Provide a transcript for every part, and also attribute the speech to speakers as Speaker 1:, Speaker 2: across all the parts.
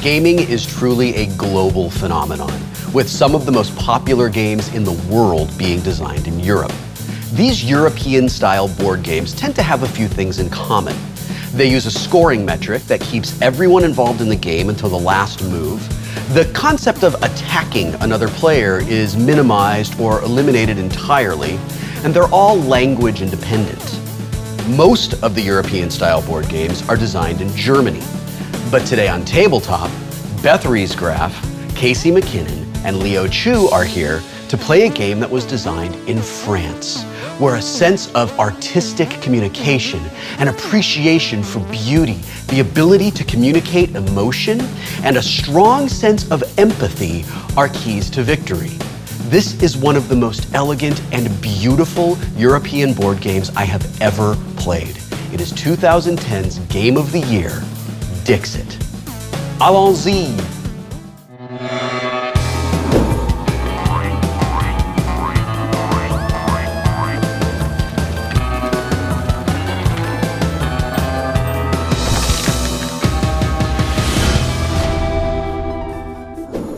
Speaker 1: Gaming is truly a global phenomenon, with some of the most popular games in the world being designed in Europe. These European-style board games tend to have a few things in common. They use a scoring metric that keeps everyone involved in the game until the last move. The concept of attacking another player is minimized or eliminated entirely, and they're all language independent. Most of the European-style board games are designed in Germany. But today on Tabletop, Beth Riesgraf, Casey McKinnon, and Leo Chu are here to play a game that was designed in France, where a sense of artistic communication and appreciation for beauty, the ability to communicate emotion, and a strong sense of empathy are keys to victory. This is one of the most elegant and beautiful European board games I have ever played. It is 2010's Game of the Year, Dixit. Allons-y!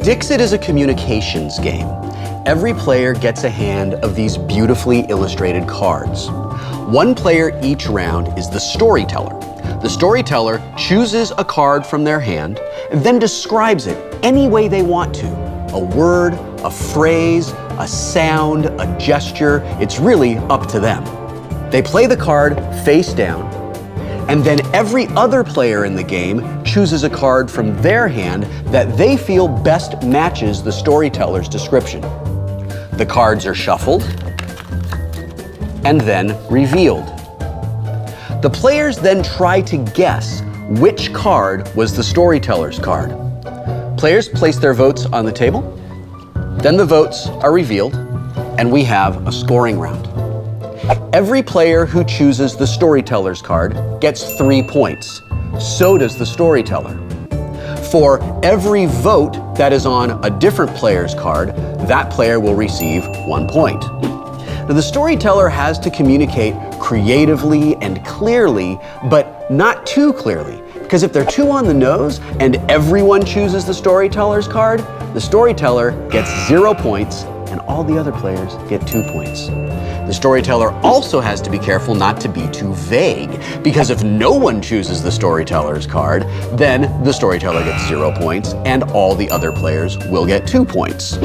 Speaker 1: Dixit is a communications game. Every player gets a hand of these beautifully illustrated cards. One player each round is the storyteller. The storyteller chooses a card from their hand and then describes it any way they want to. A word, a phrase, a sound, a gesture, it's really up to them. They play the card face down, and then every other player in the game chooses a card from their hand that they feel best matches the storyteller's description. The cards are shuffled and then revealed. The players then try to guess which card was the storyteller's card. Players place their votes on the table, then the votes are revealed, and we have a scoring round. Every player who chooses the storyteller's card gets 3 points. So does the storyteller. For every vote that is on a different player's card, that player will receive 1 point. Now, the storyteller has to communicate creatively and clearly, but not too clearly. Because if they're too on the nose and everyone chooses the storyteller's card, the storyteller gets 0 points and all the other players get 2 points. The storyteller also has to be careful not to be too vague, because if no one chooses the storyteller's card, then the storyteller gets 0 points and all the other players will get 2 points.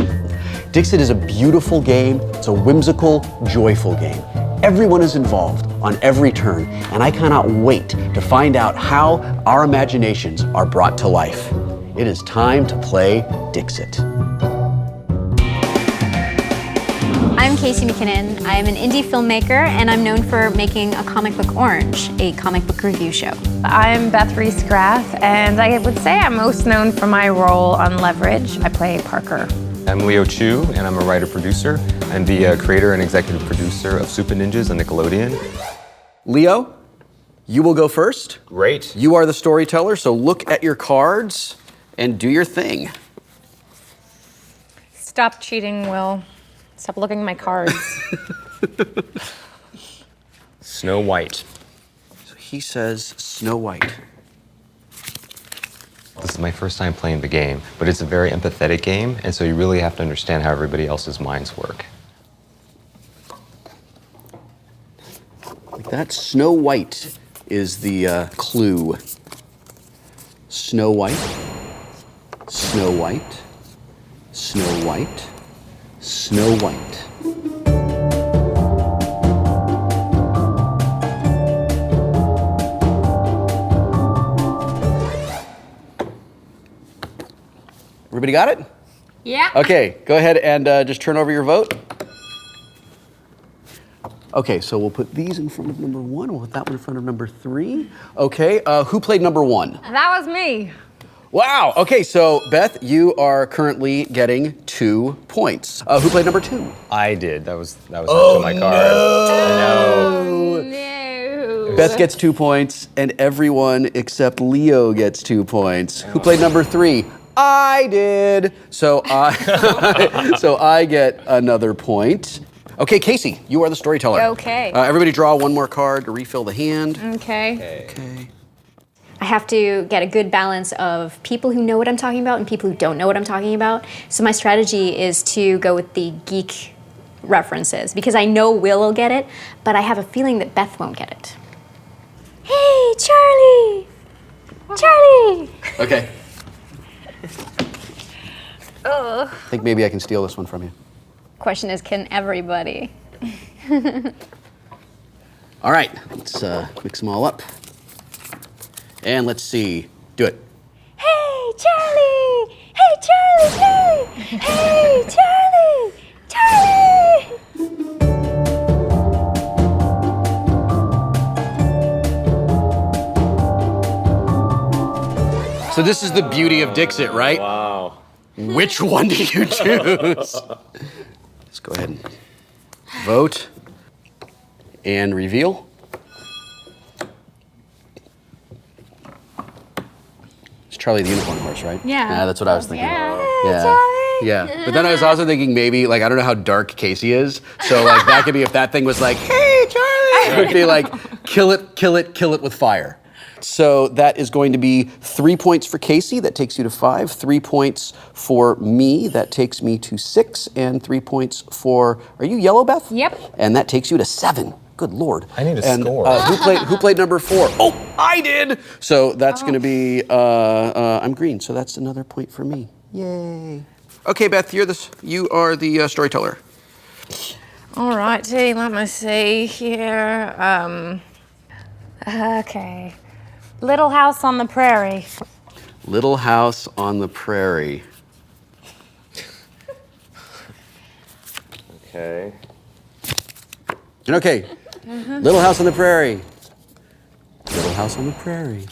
Speaker 1: Dixit is a beautiful game. It's a whimsical, joyful game. Everyone is involved on every turn, and I cannot wait to find out how our imaginations are brought to life. It is time to play Dixit.
Speaker 2: I'm Casey McKinnon. I'm an indie filmmaker, and I'm known for making A Comic Book Orange, a comic book review show.
Speaker 3: I'm Beth Riesgraf, and I would say I'm most known for my role on Leverage. I play Parker.
Speaker 4: I'm Leo Chu, and I'm a writer-producer. I'm the creator and executive producer of Super Ninjas on Nickelodeon.
Speaker 1: Leo, you will go first.
Speaker 4: Great.
Speaker 1: You are the storyteller, so look at your cards and do your thing.
Speaker 3: Stop cheating, Will. Stop looking at my cards.
Speaker 4: Snow White.
Speaker 1: So he says Snow White.
Speaker 4: This is my first time playing the game, but it's a very empathetic game, and so you really have to understand how everybody else's minds work.
Speaker 1: Like that, Snow White is the clue. Snow White, Snow White, Snow White, Snow White. Everybody got it?
Speaker 3: Yeah.
Speaker 1: Okay, go ahead and just turn over your vote. Okay, so we'll put these in front of number 1. We'll put that one in front of number 3. Okay, who played number 1?
Speaker 3: That was me.
Speaker 1: Wow, okay, so Beth, you are currently getting 2 points. Who played number 2?
Speaker 4: I did. That was actually my card. I know.
Speaker 3: No.
Speaker 1: Beth gets 2 points, and everyone except Leo gets 2 points. Who played number 3? I did. So I get another point. Okay, Casey, you are the storyteller.
Speaker 3: Okay.
Speaker 1: Everybody draw one more card to refill the hand.
Speaker 3: Okay.
Speaker 1: Okay.
Speaker 2: I have to get a good balance of people who know what I'm talking about and people who don't know what I'm talking about. So my strategy is to go with the geek references because I know Will will get it, but I have a feeling that Beth won't get it. Hey, Charlie! Charlie!
Speaker 1: Okay.
Speaker 2: Oh.
Speaker 1: I think maybe I can steal this one from you.
Speaker 2: Question is, can everybody?
Speaker 1: All right, let's mix them all up. And let's see. Do it.
Speaker 2: Hey, Charlie! Hey, Charlie! Charlie! Hey, Charlie! Charlie!
Speaker 1: So this is the beauty of Dixit, right?
Speaker 5: Wow.
Speaker 1: Which one do you choose? Let's go ahead and vote and reveal. It's Charlie the Unicorn Horse, right?
Speaker 2: Yeah.
Speaker 1: That's what I was thinking.
Speaker 2: Yeah.
Speaker 1: Yeah. But then I was also thinking maybe, like, I don't know how dark Casey is. So, like, that could be if that thing was like, hey, Charlie! It would be like, kill it, kill it, kill it with fire. So that is going to be 3 points for Casey. That takes you to 5. 3 points for me. That takes me to 6. And 3 points for, are you yellow, Beth?
Speaker 2: Yep.
Speaker 1: And that takes you to 7. Good Lord.
Speaker 4: I need a
Speaker 1: and,
Speaker 4: score.
Speaker 1: Who played number 4? Oh, I did! So that's going to be, I'm green. So that's another point for me. Yay. Okay, Beth, you are the storyteller.
Speaker 3: All righty, let me see here. Okay. Little House on the Prairie.
Speaker 1: Little House on the Prairie.
Speaker 5: Okay.
Speaker 1: Okay. Little House on the Prairie. Little House on the Prairie.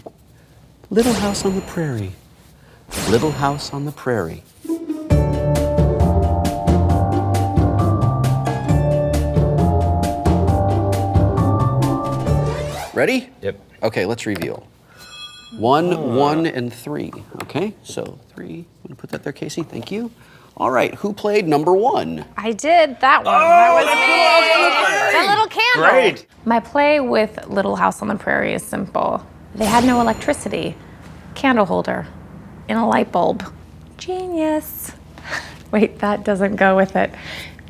Speaker 1: Little House on the Prairie. Little House on the Prairie. Ready?
Speaker 4: Yep.
Speaker 1: Okay, let's reveal. 1, 1, and 3. Okay, so 3. I'm gonna put that there, Casey. Thank you. All right, who played number 1?
Speaker 3: I did that one. That was me. That little candle.
Speaker 5: Great.
Speaker 3: My play with Little House on the Prairie is simple. They had no electricity. Candle holder in a light bulb. Genius. Wait, that doesn't go with it.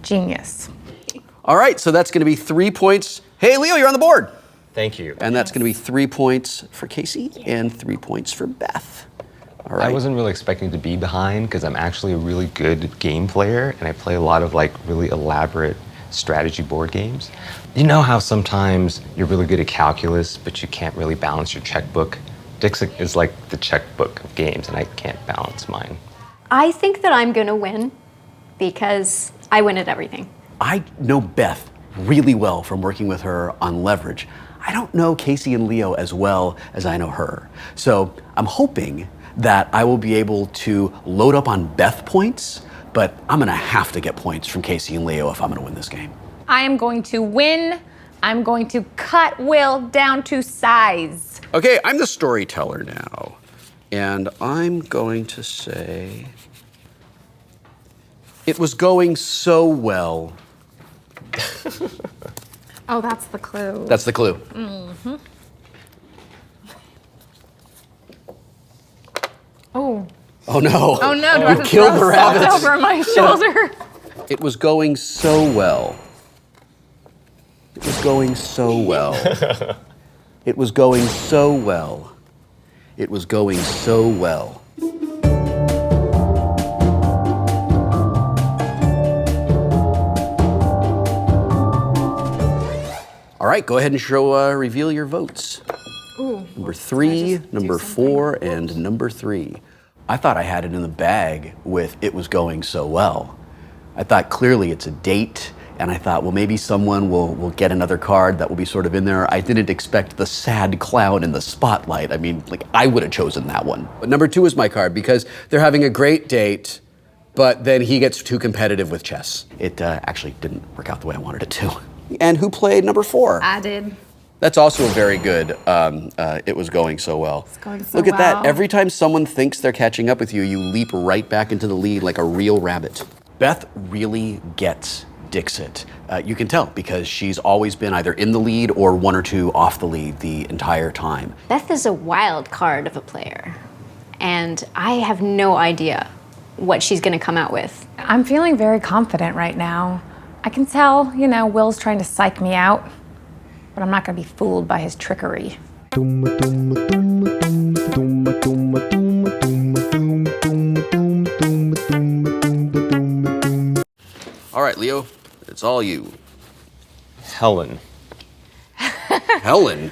Speaker 3: Genius.
Speaker 1: All right, so that's gonna be 3 points. Hey, Leo, you're on the board.
Speaker 4: Thank you.
Speaker 1: And that's gonna be 3 points for Casey and 3 points for Beth. All right.
Speaker 4: I wasn't really expecting to be behind because I'm actually a really good game player and I play a lot of like really elaborate strategy board games. You know how sometimes you're really good at calculus, but you can't really balance your checkbook? Dixit is like the checkbook of games and I can't balance mine.
Speaker 2: I think that I'm gonna win because I win at everything.
Speaker 1: I know Beth really well from working with her on Leverage. I don't know Casey and Leo as well as I know her. So I'm hoping that I will be able to load up on Beth points, but I'm gonna have to get points from Casey and Leo if I'm gonna win this game.
Speaker 3: I am going to win. I'm going to cut Will down to size.
Speaker 1: Okay, I'm the storyteller now. And I'm going to say, it was going so well.
Speaker 3: Oh, that's the clue.
Speaker 1: That's the clue.
Speaker 3: Mm-hmm. Oh.
Speaker 1: Oh no.
Speaker 3: Oh no, do I
Speaker 1: You
Speaker 3: have to
Speaker 1: killed
Speaker 3: throw
Speaker 1: the rabbits.
Speaker 3: salt over my shoulder?
Speaker 1: It was going so well. It was going so well. It was going so well. It was going so well. All right, go ahead and reveal your votes.
Speaker 3: Ooh.
Speaker 1: Number 3, number 4, and number 3. I thought I had it in the bag with It Was Going So Well. I thought clearly it's a date, and I thought, well, maybe someone will get another card that will be sort of in there. I didn't expect the sad clown in the spotlight. I mean, like, I would have chosen that one. But number 2 is my card because they're having a great date, but then he gets too competitive with chess. It actually didn't work out the way I wanted it to. And who played number 4?
Speaker 3: I did.
Speaker 1: That's also a very good, It Was Going So Well.
Speaker 3: It's going so
Speaker 1: Look at that.
Speaker 3: well.
Speaker 1: Every time someone thinks they're catching up with you, you leap right back into the lead like a real rabbit. Beth really gets Dixit. You can tell because she's always been either in the lead or 1 or 2 off the lead the entire time.
Speaker 2: Beth is a wild card of a player, and I have no idea what she's gonna come out with.
Speaker 3: I'm feeling very confident right now. I can tell, you know, Will's trying to psych me out, but I'm not gonna be fooled by his trickery.
Speaker 1: All right, Leo, it's all you.
Speaker 4: Helen.
Speaker 1: Helen?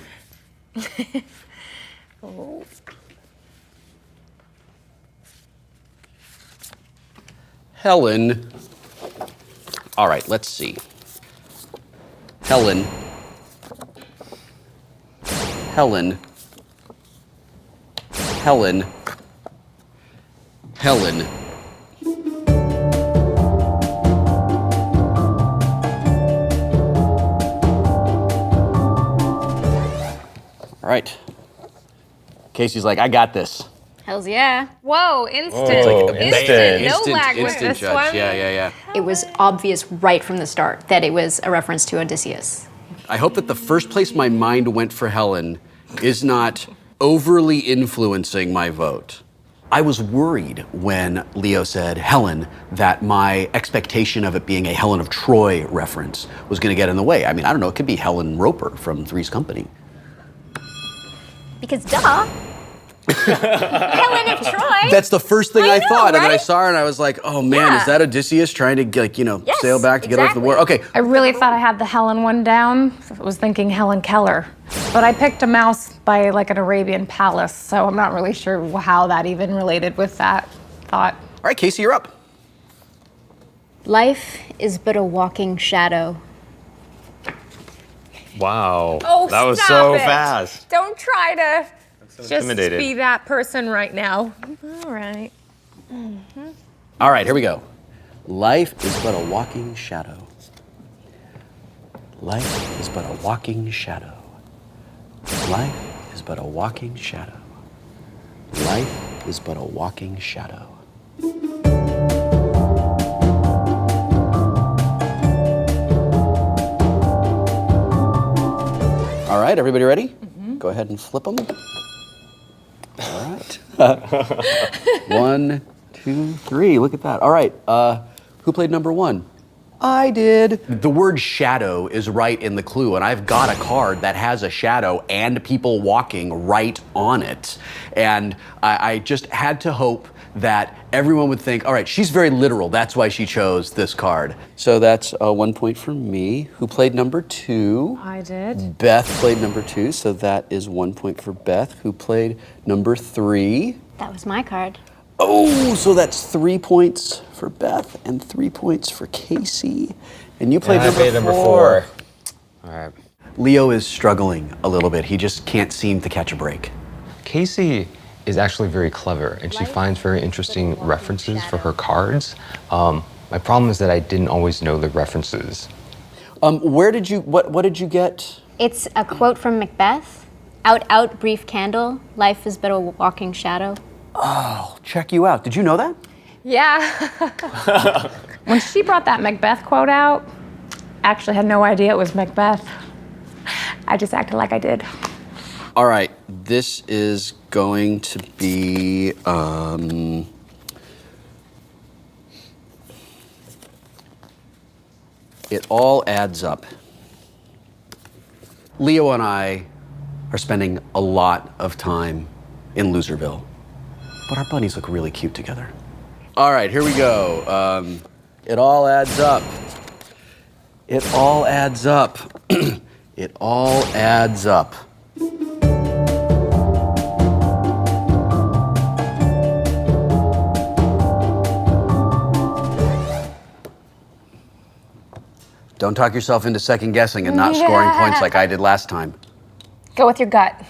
Speaker 1: Helen. All right, let's see. Helen. Helen. Helen. Helen. All right. Casey's like, I got this.
Speaker 2: Hells yeah.
Speaker 3: Whoa, instant.
Speaker 4: Whoa,
Speaker 3: instant. No
Speaker 1: Instant,
Speaker 3: lag with
Speaker 1: instant
Speaker 3: this
Speaker 1: judge.
Speaker 3: one.
Speaker 1: Yeah.
Speaker 2: It was obvious right from the start that it was a reference to Odysseus.
Speaker 1: I hope that the first place my mind went for Helen is not overly influencing my vote. I was worried when Leo said Helen that my expectation of it being a Helen of Troy reference was going to get in the way. I mean, I don't know, it could be Helen Roper from Three's Company.
Speaker 2: Because duh. Helen of Troy.
Speaker 1: That's the first thing I
Speaker 2: know,
Speaker 1: thought, and then I
Speaker 2: right?
Speaker 1: saw her and I was like, oh man,
Speaker 2: Yeah.
Speaker 1: is that Odysseus trying to, like,
Speaker 2: Yes,
Speaker 1: sail back to get over the war? Okay,
Speaker 3: I really thought I had the Helen one down. I was thinking Helen Keller. But I picked a mouse by like an Arabian palace, so I'm not really sure how that even related with that thought.
Speaker 1: all right, Casey, you're up.
Speaker 2: Life is but a walking shadow.
Speaker 4: Wow.
Speaker 3: Oh,
Speaker 4: that was
Speaker 3: stop
Speaker 4: so
Speaker 3: it.
Speaker 4: fast.
Speaker 3: Don't try to just
Speaker 4: intimidated.
Speaker 3: be that person right now. All right.
Speaker 1: All right, here we go. Life is but a walking shadow. Life is but a walking shadow. Life is but a walking shadow. Life is but a walking shadow. All right, everybody ready? Go ahead and flip them. All right. 1, 2, 3. Look at that. All right. Who played number 1? I did. The word shadow is right in the clue, and I've got a card that has a shadow and people walking right on it. And I just had to hope that everyone would think, all right, she's very literal. That's why she chose this card. So that's 1 point for me. Who played number 2?
Speaker 3: I did.
Speaker 1: Beth played number 2, so that is 1 point for Beth. Who played number 3?
Speaker 2: That was my card.
Speaker 1: Oh, so that's 3 points for Beth and 3 points for Casey. And you played number 4.
Speaker 4: All right.
Speaker 1: Leo is struggling a little bit. He just can't seem to catch a break.
Speaker 4: Casey is actually very clever, and she finds very interesting references for her cards. My problem is that I didn't always know the references.
Speaker 1: What did you get?
Speaker 2: It's a quote from Macbeth. Out, brief candle. Life is but a walking shadow.
Speaker 1: I'll check you out. Did you know that?
Speaker 3: Yeah. When she brought that Macbeth quote out, I actually had no idea it was Macbeth. I just acted like I did.
Speaker 1: All right, this is going to be, it all adds up. Leo and I are spending a lot of time in Loserville, but our bunnies look really cute together. All right, here we go. It all adds up. It all adds up. It all adds up. Don't talk yourself into second guessing and not scoring points like I did last time.
Speaker 3: Go with your gut.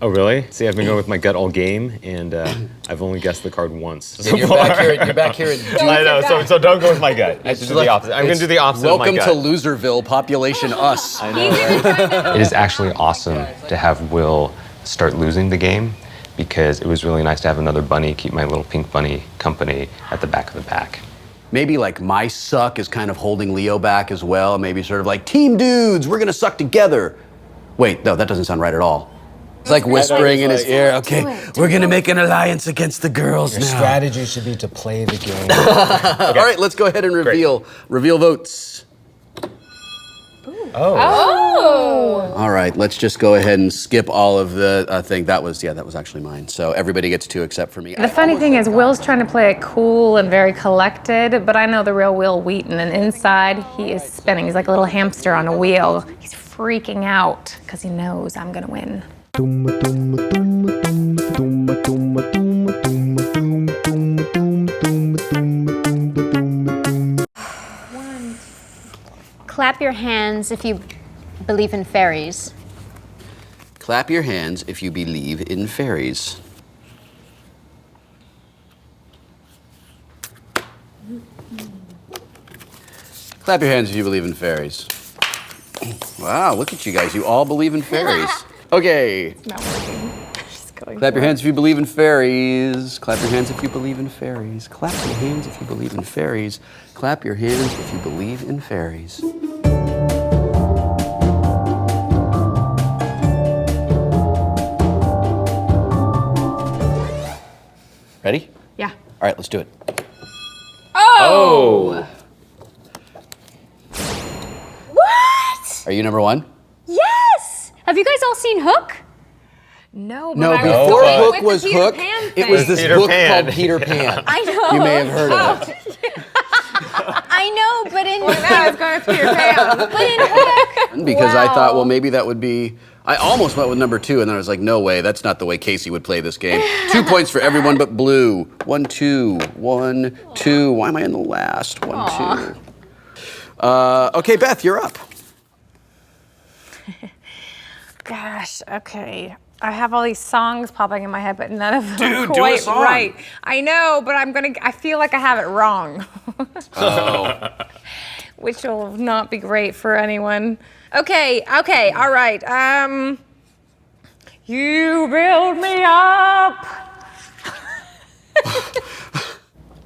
Speaker 4: Oh, really? See, I've been going with my gut all game, and I've only guessed the card once. So
Speaker 1: You're back here in
Speaker 4: I know, so don't go with my gut. I should do the opposite. I'm going to do the opposite of my gut.
Speaker 1: Welcome to Loserville, population us.
Speaker 4: I know, right? It is actually awesome to have Will start losing the game, because it was really nice to have another bunny keep my little pink bunny company at the back of the pack.
Speaker 1: Maybe like my suck is kind of holding Leo back as well. Maybe sort of like, team dudes, we're gonna suck together. Wait, no, that doesn't sound right at all. It's like whispering in his ear, okay, we're gonna make an alliance against the girls
Speaker 4: Your
Speaker 1: now.
Speaker 4: strategy should be to play the game.
Speaker 1: All right, let's go ahead and reveal votes.
Speaker 3: Oh.
Speaker 1: All right, let's just go ahead and skip all of the thing. That was actually mine. So everybody gets 2 except for me.
Speaker 3: The funny thing is, Will's trying to play it cool and very collected, but I know the real Will Wheaton, and inside he is spinning. He's like a little hamster on a wheel. He's freaking out because he knows I'm gonna win.
Speaker 2: Clap your hands if you believe in fairies.
Speaker 1: Clap your hands if you believe in fairies. Clap your hands if you believe in fairies. Wow, look at you guys. You all believe in fairies. Okay.
Speaker 3: It's not working. Just going
Speaker 1: Clap your hands if you believe in fairies. Clap your hands if you believe in fairies. Clap your hands if you believe in fairies. Clap your hands if you believe in fairies. Ready?
Speaker 3: Yeah.
Speaker 1: All right, let's do it.
Speaker 3: Oh!
Speaker 2: What?
Speaker 1: Are you number 1?
Speaker 2: Yes! Have you guys all seen Hook?
Speaker 3: No, but
Speaker 1: No,
Speaker 3: I
Speaker 1: before
Speaker 3: was going
Speaker 1: Hook
Speaker 3: with
Speaker 1: was
Speaker 3: the Peter
Speaker 1: Hook,
Speaker 3: Pan
Speaker 1: it was
Speaker 3: thing.
Speaker 1: this
Speaker 4: Peter
Speaker 1: book
Speaker 4: Pan.
Speaker 1: called Peter Pan.
Speaker 2: I know.
Speaker 1: You may have heard of it.
Speaker 2: I know, but in
Speaker 3: I was going with Peter Pan.
Speaker 2: but in Hook.
Speaker 1: Because I thought,
Speaker 2: Wow.
Speaker 1: well, maybe that would be. I almost went with number 2, and then I was like, no way, that's not the way Casey would play this game. 2 points for everyone but Blue. 1, 2, 1, 2. Why am I in the last? 1, 2. Okay, Beth, you're up.
Speaker 3: Gosh, okay. I have all these songs popping in my head, but none of them
Speaker 1: Dude,
Speaker 3: are
Speaker 1: do a
Speaker 3: quite
Speaker 1: song.
Speaker 3: right. I know, but I feel like I have it wrong.
Speaker 1: Oh.
Speaker 3: Which will not be great for anyone. Okay, all right. You build me up.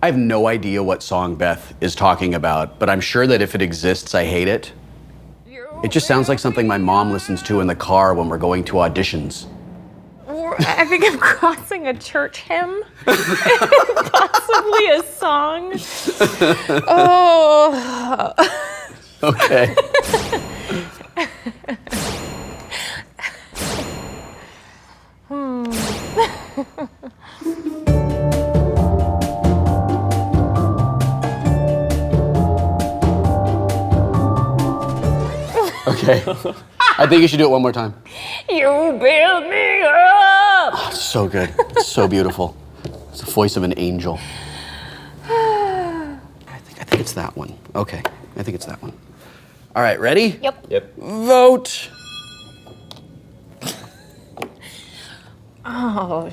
Speaker 1: I have no idea what song Beth is talking about, but I'm sure that if it exists, I hate it. It just sounds like something my mom listens to in the car when we're going to auditions.
Speaker 3: I think I'm crossing a church hymn. Possibly a song. Oh.
Speaker 1: Okay. Okay. I think you should do it one more time.
Speaker 3: You build me up.
Speaker 1: Oh, it's so good. It's so beautiful. It's the voice of an angel. I think it's that one. Okay. I think it's that one. All right, ready?
Speaker 4: Yep.
Speaker 1: Vote.
Speaker 3: Oh.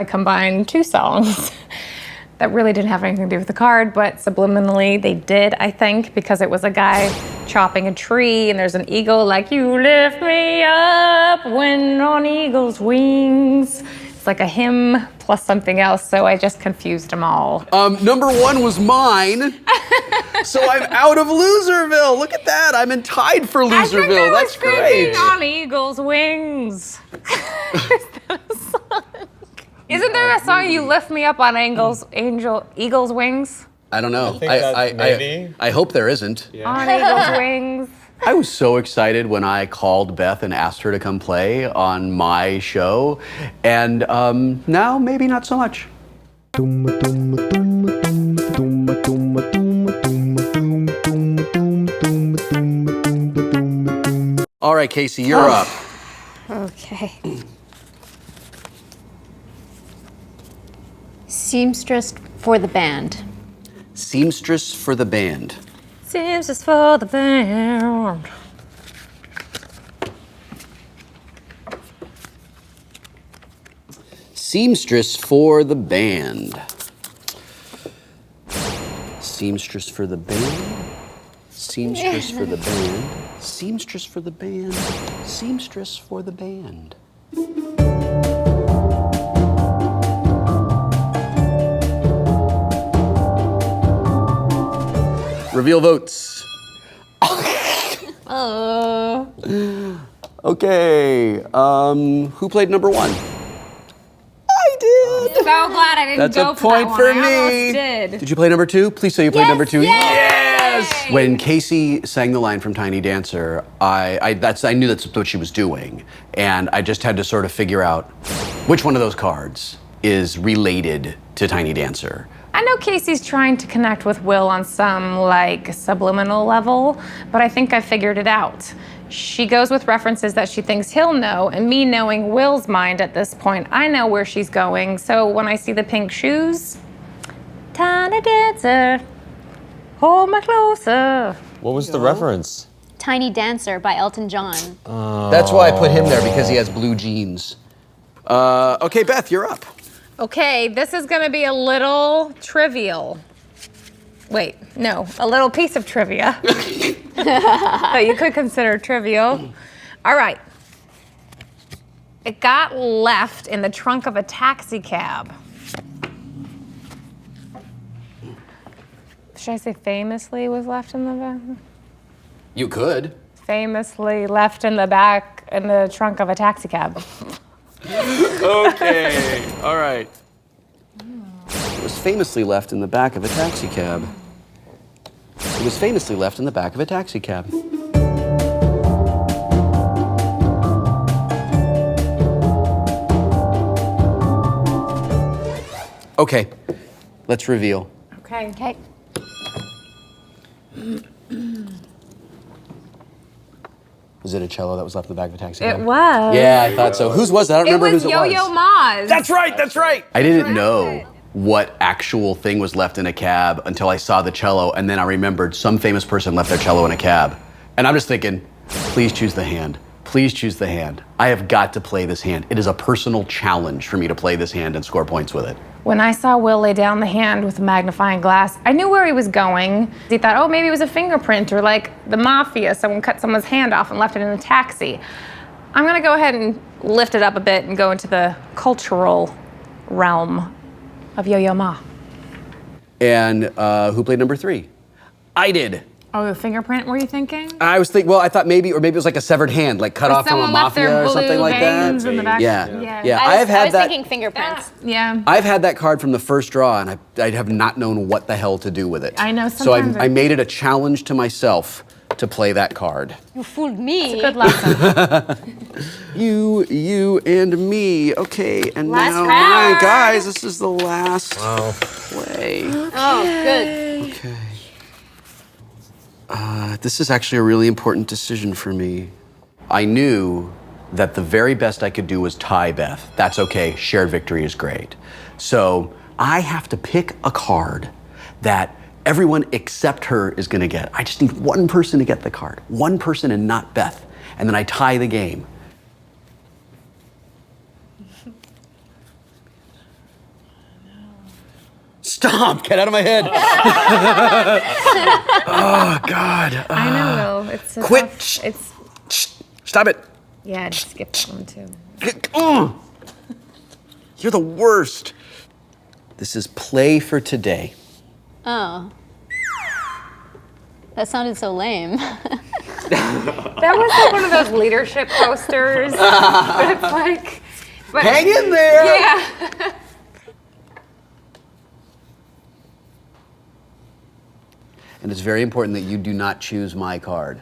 Speaker 3: I combined 2 songs that really didn't have anything to do with the card, but subliminally they did, I think, because it was a guy chopping a tree and there's an eagle like, you lift me up when on eagle's wings. It's like a hymn plus something else, so I just confused them all.
Speaker 1: Number 1 was mine. So I'm out of Loserville. Look at that. I'm in tied for
Speaker 3: I think
Speaker 1: Loserville.
Speaker 3: I
Speaker 1: That's
Speaker 3: was thinking
Speaker 1: great.
Speaker 3: on eagle's wings. Is that a song? Isn't there a song, you lift me up on eagle's wings?
Speaker 1: I don't know.
Speaker 4: maybe.
Speaker 1: I hope there isn't.
Speaker 3: On eagle's wings.
Speaker 1: I was so excited when I called Beth and asked her to come play on my show, and now maybe not so much. All right, Casey, you're up.
Speaker 2: Okay. Seamstress for the band.
Speaker 1: Seamstress for the band.
Speaker 3: Seamstress for the band.
Speaker 1: Seamstress for the band. Seamstress for the band. Seamstress for the band. Seamstress for the band. Seamstress for the band. reveal votes. Okay, who played number 1? I did.
Speaker 3: So glad I didn't
Speaker 1: That's
Speaker 3: go
Speaker 1: a
Speaker 3: for
Speaker 1: point
Speaker 3: that
Speaker 1: for
Speaker 3: one. I almost
Speaker 1: me.
Speaker 3: did.
Speaker 1: Did you play number 2? Please say you played number 2.
Speaker 3: Yay!
Speaker 1: Yes! When Casey sang the line from Tiny Dancer, I knew that's what she was doing, and I just had to sort of figure out which one of those cards is related to Tiny Dancer.
Speaker 3: I know Casey's trying to connect with Will on some, like, subliminal level, but I think I figured it out. She goes with references that she thinks he'll know, and me knowing Will's mind at this point, I know where she's going. So when I see the pink shoes, Tiny Dancer, hold me closer.
Speaker 5: What was the reference?
Speaker 2: Tiny Dancer by Elton John.
Speaker 1: That's why I put him there, because he has blue jeans. Okay, Beth, you're up.
Speaker 3: Okay, this is gonna be a little trivial. Wait, no, a little piece of trivia that you could consider trivial. All right. It got left in the trunk of a taxi cab. Should I say famously was left in the back?
Speaker 1: You could.
Speaker 3: Famously left in the back in the trunk of a taxi cab.
Speaker 1: Okay, all right. It was famously left in the back of a taxi cab. It was famously left in the back of a taxi cab. Okay, let's reveal.
Speaker 3: Okay.
Speaker 2: Okay.
Speaker 1: Was it a cello that was left in the back of a taxi
Speaker 3: It
Speaker 1: cab?
Speaker 3: was.
Speaker 1: Yeah, I thought so. Whose was that? I don't
Speaker 3: It
Speaker 1: remember
Speaker 3: was
Speaker 1: whose it was.
Speaker 3: Yo-Yo Ma's.
Speaker 1: That's right, that's right. I didn't know what actual thing was left in a cab until I saw the cello, and then I remembered some famous person left their cello in a cab. And I'm just thinking, please choose the hand. Please choose the hand. I have got to play this hand. It is a personal challenge for me to play this hand and score points with it.
Speaker 3: When I saw Will lay down the hand with a magnifying glass, I knew where he was going. He thought, oh, maybe it was a fingerprint, or like the mafia, someone cut someone's hand off and left it in a taxi. I'm gonna go ahead and lift it up a bit and go into the cultural realm of Yo-Yo Ma.
Speaker 1: And who played number 3? I did.
Speaker 3: Oh, the fingerprint, were you thinking?
Speaker 1: I was thinking, well, I thought maybe, or maybe it was like a severed hand, like cut off from a
Speaker 3: Someone left their
Speaker 1: mafia or
Speaker 3: blue
Speaker 1: something like that.
Speaker 3: veins in the back.
Speaker 1: Yeah.
Speaker 2: I
Speaker 1: have had
Speaker 2: was
Speaker 1: that.
Speaker 2: thinking fingerprints.
Speaker 3: Yeah.
Speaker 1: I've had that card from the first draw, and I have not known what the hell to do with it.
Speaker 3: I know,
Speaker 1: So
Speaker 3: sometimes
Speaker 1: I made it a challenge to myself to play that card.
Speaker 2: You fooled me.
Speaker 3: Good lesson.
Speaker 1: You and me. Okay, and
Speaker 2: Last
Speaker 1: now,
Speaker 2: round.
Speaker 1: all right, guys, this is the last play.
Speaker 2: Oh, good.
Speaker 1: Okay. This is actually a really important decision for me. I knew that the very best I could do was tie Beth. That's okay, shared victory is great. So I have to pick a card that everyone except her is gonna get. I just need one person to get the card. One person and not Beth. And then I tie the game. Stop! Get out of my head! Oh, God.
Speaker 3: I know, Will. It's a
Speaker 1: Quit.
Speaker 3: tough- it's
Speaker 1: Stop it!
Speaker 3: yeah. Just skip that one too.
Speaker 1: You're the worst. This is play for today.
Speaker 2: Oh. That sounded so lame.
Speaker 3: That was like one of those leadership posters. But it's like, but,
Speaker 1: Hang in there!
Speaker 3: yeah.
Speaker 1: And it's very important that you do not choose my card.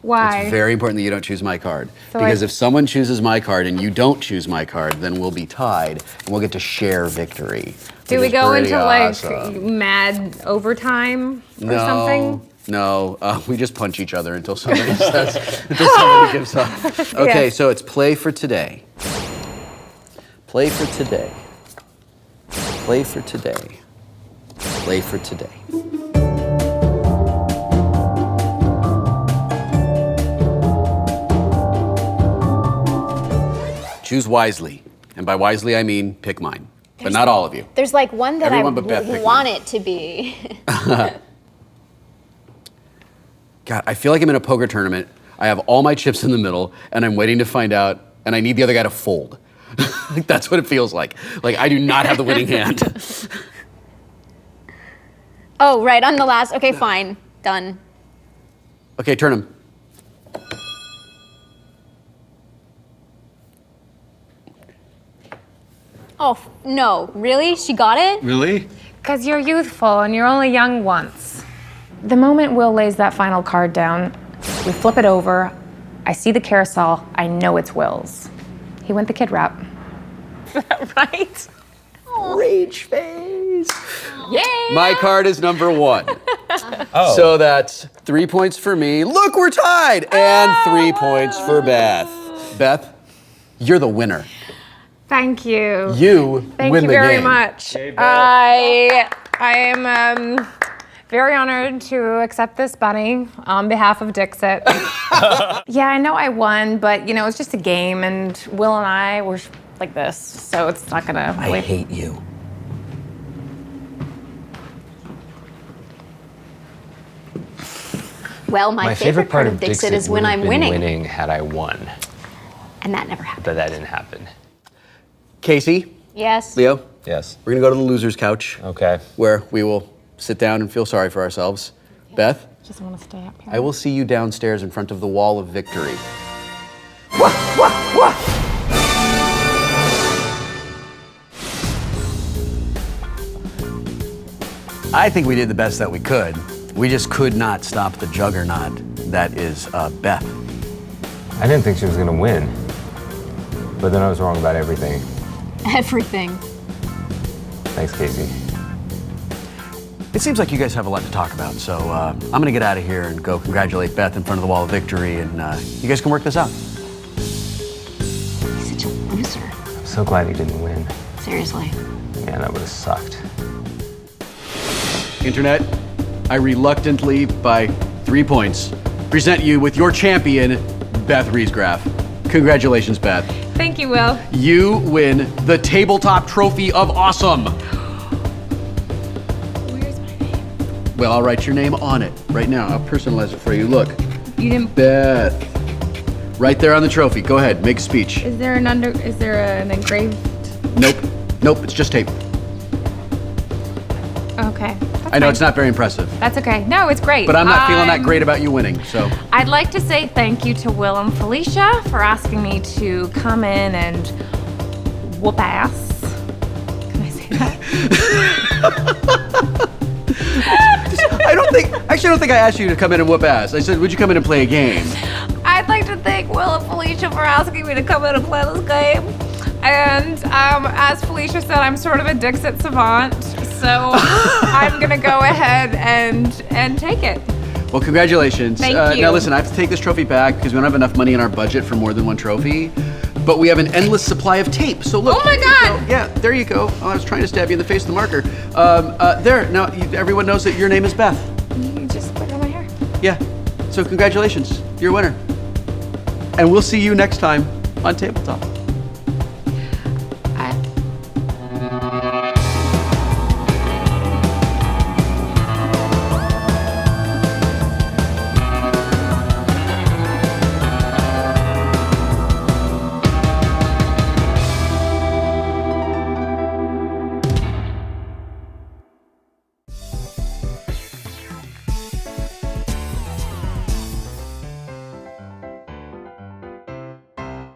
Speaker 3: Why?
Speaker 1: It's very important that you don't choose my card.
Speaker 3: So
Speaker 1: because
Speaker 3: I-
Speaker 1: if someone chooses my card and you don't choose my card, then we'll be tied and we'll get to share victory.
Speaker 3: Do
Speaker 1: which
Speaker 3: we
Speaker 1: is
Speaker 3: go
Speaker 1: pretty
Speaker 3: into
Speaker 1: awesome.
Speaker 3: like mad overtime or something?
Speaker 1: No, we just punch each other until somebody says, until somebody gives up. Okay,
Speaker 3: Yes.
Speaker 1: so it's play for today. Play for today. Play for today. Play for today. Choose wisely. And by wisely, I mean pick mine. But not all of you.
Speaker 2: There's like one that
Speaker 1: Everyone but Beth
Speaker 2: I
Speaker 1: picked
Speaker 2: want
Speaker 1: mine.
Speaker 2: it to be.
Speaker 1: God, I feel like I'm in a poker tournament. I have all my chips in the middle, and I'm waiting to find out, and I need the other guy to fold. Like, that's what it feels like. Like, I do not have the winning hand.
Speaker 2: Oh, right, I'm the last. Okay, fine. Done.
Speaker 1: Okay, turn them.
Speaker 2: Oh, no, really? She got it?
Speaker 1: Really?
Speaker 3: Because you're youthful and you're only young once. The moment Will lays that final card down, we flip it over, I see the carousel, I know it's Will's. He went the kid route. Right?
Speaker 1: Rage face.
Speaker 3: Yay!
Speaker 1: My card is number 1. So that's 3 points for me. Look, we're tied! And 3 points for Beth. Beth, you're the winner.
Speaker 3: Thank you.
Speaker 1: You
Speaker 3: Thank
Speaker 1: win
Speaker 3: you
Speaker 1: the
Speaker 3: very
Speaker 1: game.
Speaker 3: much. I am very honored to accept this bunny on behalf of Dixit. Yeah, I know I won, but you know, it's just a game and Will and I were like this, so it's not gonna really...
Speaker 1: I hate you.
Speaker 2: Well, my favorite part of Dixit is when I'm winning.
Speaker 4: Winning had I won,
Speaker 2: And that never happened.
Speaker 4: but that didn't happen.
Speaker 1: Casey,
Speaker 2: Yes.
Speaker 1: Leo,
Speaker 4: Yes.
Speaker 1: we're gonna go to the loser's couch
Speaker 4: Okay.
Speaker 1: where we will sit down and feel sorry for ourselves. Beth,
Speaker 3: Just wanna stay up here.
Speaker 1: I will see you downstairs in front of the wall of victory. I think we did the best that we could. We just could not stop the juggernaut that is Beth.
Speaker 4: I didn't think she was gonna win, but then I was wrong about everything.
Speaker 2: Everything.
Speaker 4: Thanks, Casey.
Speaker 1: It seems like you guys have a lot to talk about, so I'm gonna get out of here and go congratulate Beth in front of the wall of victory, and you guys can work this out.
Speaker 2: He's such a loser.
Speaker 4: I'm so glad he didn't win.
Speaker 2: Seriously.
Speaker 4: Man, that would have sucked.
Speaker 1: Internet, I reluctantly, by 3 points, present you with your champion, Beth Riesgraf. Congratulations, Beth.
Speaker 3: Thank you, Will.
Speaker 1: You win the Tabletop Trophy of Awesome.
Speaker 3: Where's my name?
Speaker 1: Well, I'll write your name on it right now. I'll personalize it for you. Look,
Speaker 3: You didn't...
Speaker 1: Beth. Right there on the trophy. Go ahead, make a speech.
Speaker 3: Is there an engraved...
Speaker 1: Nope, nope, it's just tape.
Speaker 3: Okay.
Speaker 1: I know it's not very impressive,
Speaker 3: That's okay. No, it's great.
Speaker 1: but I'm not feeling that great about you winning, so.
Speaker 3: I'd like to say thank you to Will and Felicia for asking me to come in and whoop ass. Can I say that?
Speaker 1: I don't think I asked you to come in and whoop ass. I said, would you come in and play a game?
Speaker 3: I'd like to thank Will and Felicia for asking me to come in and play this game. And as Felicia said, I'm sort of a Dixit savant, so I'm gonna go ahead and take it.
Speaker 1: Well, congratulations.
Speaker 3: Thank you.
Speaker 1: Now listen, I have to take this trophy back because we don't have enough money in our budget for more than one trophy. But we have an endless supply of tape. So look.
Speaker 3: Oh my
Speaker 1: there you
Speaker 3: God!
Speaker 1: go. Yeah, there you go. Oh, I was trying to stab you in the face with the marker. There. Now everyone knows that your name is Beth.
Speaker 3: You just put it on my hair.
Speaker 1: Yeah. So congratulations. You're a winner. And we'll see you next time on Tabletop.